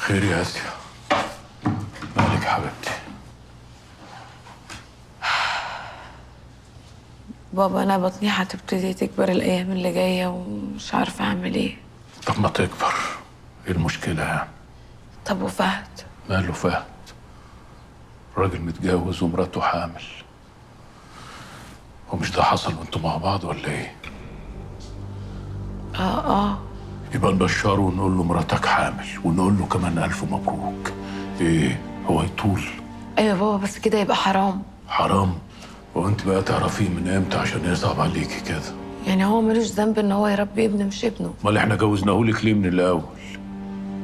خير يا آسيا، مالك يا حبيبتي؟ بابا أنا بطني هتبتدي تكبر الأيام اللي جاية ومش عارفة أعمل إيه. طب ما تكبر، ايه المشكلة يعني؟ طب وفهد؟ ماله فهد؟ راجل متجوز ومراته حامل. ومش ده حصل وانتوا مع بعض ولا ايه؟ آه. يبقى نبشره ونقول له مراتك حامل، ونقول له كمان ألف مبروك. ايه هو يطول؟ أيوة بابا، بس كده يبقى حرام. حرام؟ وانت بقى تعرفيه من امتى عشان يصعب عليكي كده؟ يعني هو ملوش ذنب إن هو يربي ابن مش ابنه؟ امال احنا جوزناهولك ليه من الأول؟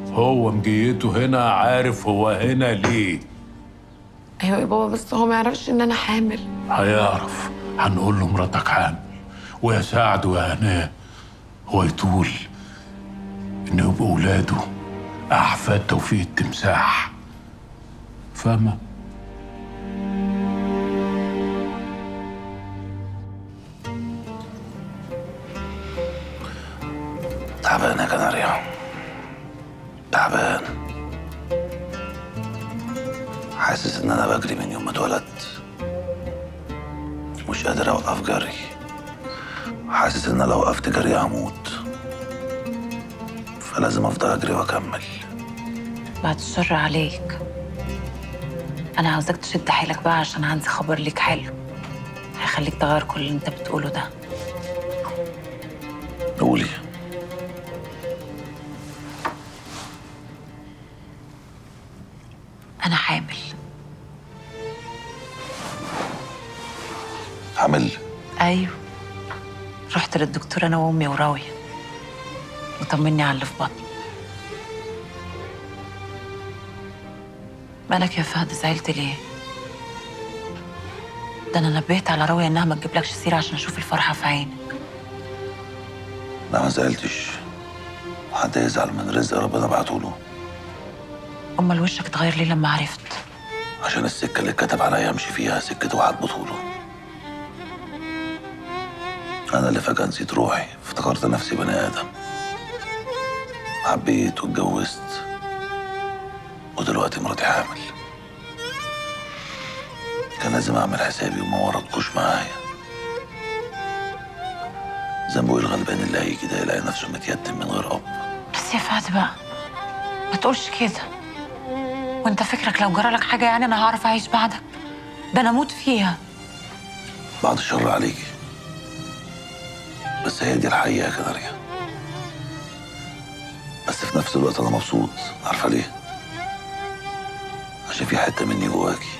هو مجيته هنا عارف هو هنا ليه؟ أيوة يا بابا، بس هو ما يعرفش إن أنا حامل. هيعرف، هنقول له مراتك حامل، ويا سعد ويا هناه هو يطول إن يبقوا ولاده أحفاد توفيق التمساح. فاهمة؟ تعبان يا كناريا، تعبان. حاسس ان انا بجري من يوم ما اتولدت، مش قادر اوقف جري. حاسس ان لو وقفت جري هموت، فلازم افضل اجري واكمل. بعد الشر عليك. انا عاوزاك تشد حيلك بقى عشان عندي خبر ليك حلو هيخليك تغير كل اللي انت بتقوله ده. قولي. انا حامل. حامل؟ ايوه، رحت للدكتور انا وامي وراويه وطمني على اللي في بطني. مالك يا فهد، زعلت ليه؟ ده انا نبهت على راويه انها ما تجيبلكش سيره عشان اشوف الفرحه في عينك. لا ما زعلتش، حد يزعل من رزق ربنا بعتوله؟ امال وشك اتغير ليه لما عرفت؟ عشان السكه اللي اتكتب عليا امشي فيها سكه واحد بطوله. انا اللي فجاه نسيت روحي، افتكرت نفسي بني ادم. حبيت واتجوزت، ودلوقتي مراتي حامل. كان لازم اعمل حسابي وما ورطكوش معايا. ذنبه ايه الغلبان اللي هيجي ده يلاقي نفسه متيتم من غير اب؟ بس يا فهد بقى، ما تقولش كده. وانت فكرك لو جرالك حاجه يعني انا هعرف اعيش بعدك؟ ده انا اموت فيها. بعد الشر عليكي، بس هي دي الحقيقه يا كناريا. بس في نفس الوقت انا مبسوط. عارفه ليه؟ عشان في حته مني جواكي